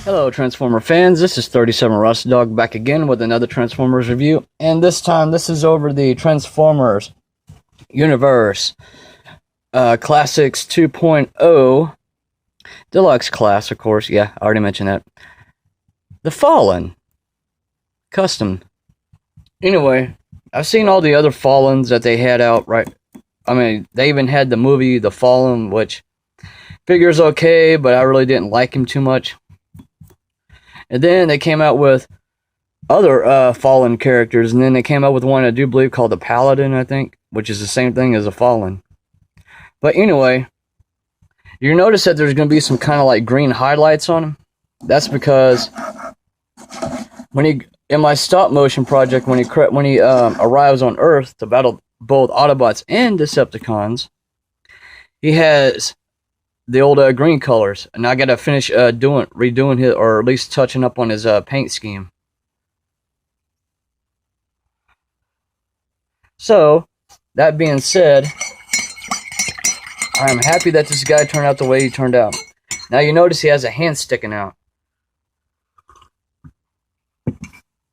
Hello Transformer fans, this is 37 Rust Dog back again with another Transformers review, and this time this is over the Transformers Universe Classics 2.0 Deluxe class, of course. Yeah, I already mentioned that. The Fallen Custom. Anyway, I've seen all the other Fallens that they had out, right? I mean, they even had the movie The Fallen, which figure's okay, but I really didn't like him too much. And then they came out with other Fallen characters, and then they came out with one I do believe called the Paladin, I think, which is the same thing as a Fallen. But anyway, you notice that there's going to be some kind of like green highlights on him. That's because when he, in my stop motion project, when he arrives on Earth to battle both Autobots and Decepticons, he has the old green colors, and I gotta finish redoing his, or at least touching up on his paint scheme. So, that being said, I'm happy that this guy turned out the way he turned out. Now you notice he has a hand sticking out,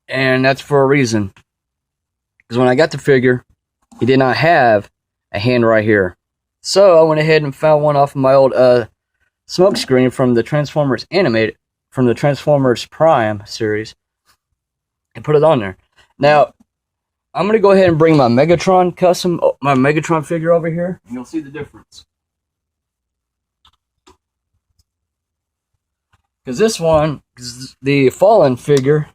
and that's for a reason. Because when I got the figure, he did not have a hand right here. So I went ahead and found one off of my old smoke screen from the Transformers from the Transformers Prime series, and put it on there. Now, I'm going to go ahead and bring my Megatron figure over here, and you'll see the difference. Because this one, the Fallen figure,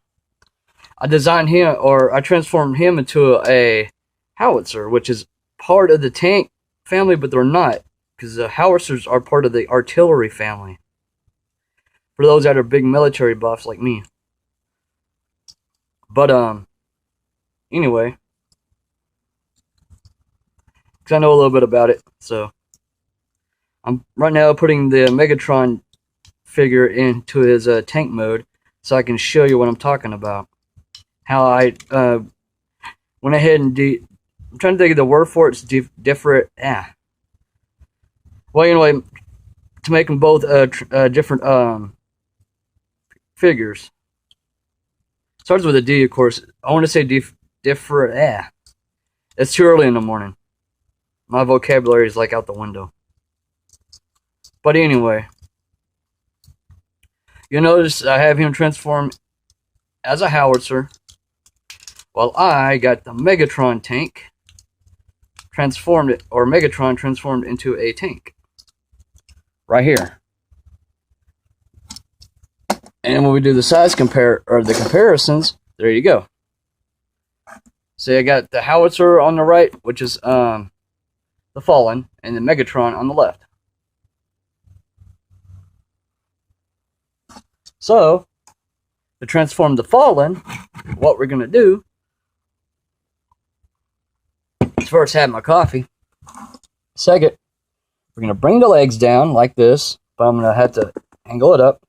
I transformed him into a howitzer, which is part of the tank family, but they're not, because the howitzers are part of the artillery family, for those that are big military buffs like me. But anyway, because I know a little bit about it, so I'm right now putting the Megatron figure into his tank mode, so I can show you what I'm talking about. How I went ahead and I'm trying to think of the word for it. It's different. Well, anyway, to make them both different figures. Starts with a D, of course. I want to say different. It's too early in the morning. My vocabulary is like out the window. But anyway, you notice I have him transform as a howitzer, while I got the Megatron tank Megatron transformed into a tank right here. And when we do the size the comparisons, there you go. See, I got the howitzer on the right, which is the Fallen, and the Megatron on the left. So, to transform the Fallen, what we're gonna do is first have my coffee. Second, we're going to bring the legs down like this, but I'm going to have to angle it up.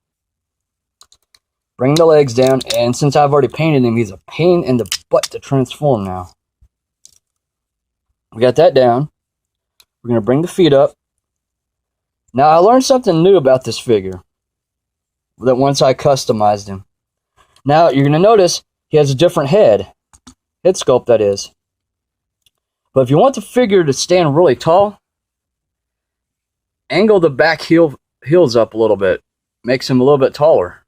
Bring the legs down, and since I've already painted him, he's a pain in the butt to transform now. We got that down. We're going to bring the feet up. Now, I learned something new about this figure that once I customized him. Now, you're going to notice he has a different head sculpt, that is. But if you want the figure to stand really tall, angle the back heels up a little bit. Makes him a little bit taller.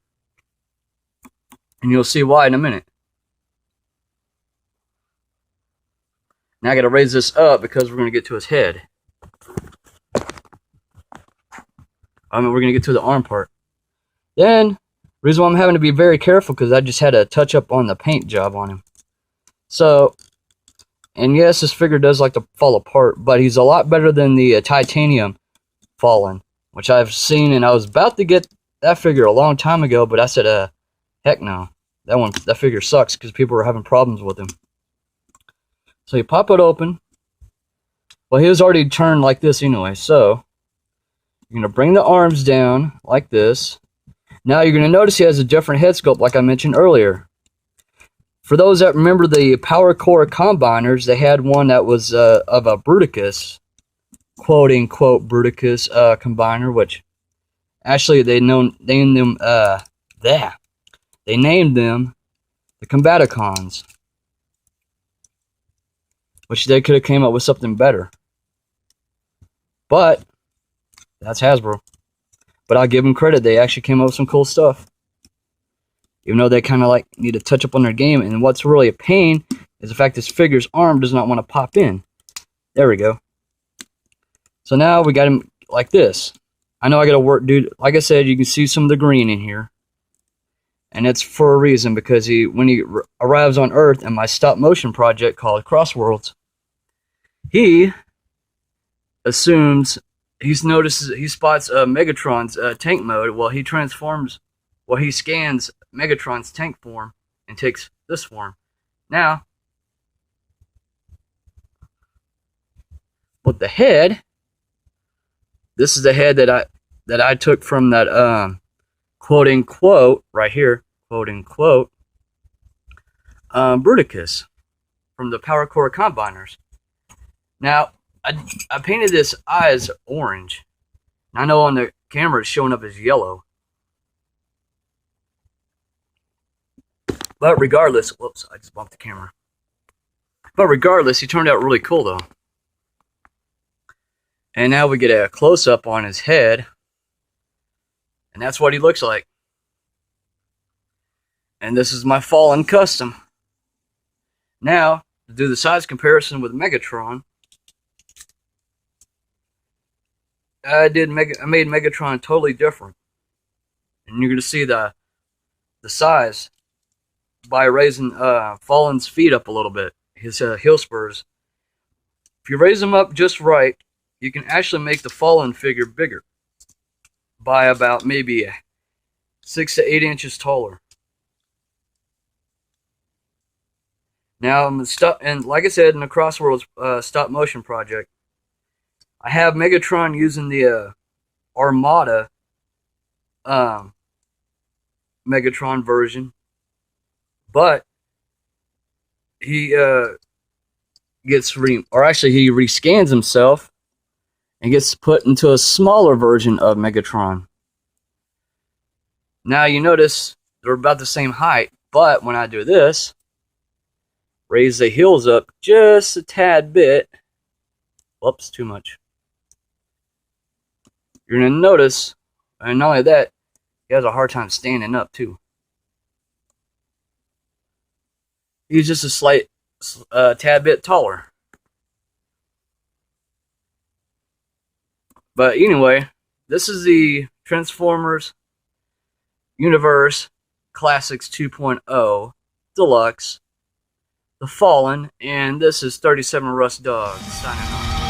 And you'll see why in a minute. Now I got to raise this up because we're going to get to his head. We're going to get to the arm part. Then, the reason why I'm having to be very careful, because I just had a touch up on the paint job on him. So, and yes, this figure does like to fall apart, but he's a lot better than the titanium Fallen, which I've seen, and I was about to get that figure a long time ago, but I said, heck no. That figure sucks, because people were having problems with him. So you pop it open. Well, he was already turned like this anyway, so you're going to bring the arms down like this. Now you're going to notice he has a different head sculpt, like I mentioned earlier. For those that remember the Power Core Combiners, they had one that was of a Bruticus, quote-unquote Bruticus combiner, which actually they named them That they named them the Combaticons, which they could have came up with something better. But that's Hasbro. But I'll give them credit; they actually came up with some cool stuff. Even though they kind of like need to touch up on their game, and what's really a pain is the fact this figure's arm does not want to pop in. There we go. So now we got him like this. I know I gotta work, dude. Like I said, you can see some of the green in here. And it's for a reason, because when he arrives on Earth in my stop motion project called Crossworlds, he assumes, he spots Megatron's tank mode while he scans Megatron's tank form and takes this form. Now, with the head, this is the head that I took from that quote unquote right here, quote unquote, Bruticus from the Power Core Combiners. Now, I painted this eyes orange. I know on the camera it's showing up as yellow. But regardless, whoops, I just bumped the camera. But regardless, he turned out really cool though. And now we get a close-up on his head. And that's what he looks like. And this is my Fallen custom. Now, to do the size comparison with Megatron, I made Megatron totally different. And you're going to see the size by raising Fallen's feet up a little bit, his heel spurs. If you raise them up just right, you can actually make the Fallen figure bigger by about maybe 6 to 8 inches taller. Now, and like I said, in the Crossworlds stop motion project, I have Megatron using the Armada Megatron version, but he he rescans himself and gets put into a smaller version of Megatron. Now you notice they're about the same height, but when I do this, raise the heels up just a tad bit. Whoops, too much. You're going to notice, and not only that, he has a hard time standing up too. He's just a slight tad bit taller. But anyway, this is the Transformers Universe Classics 2.0 Deluxe, The Fallen, and this is 37 Rust Dog signing off.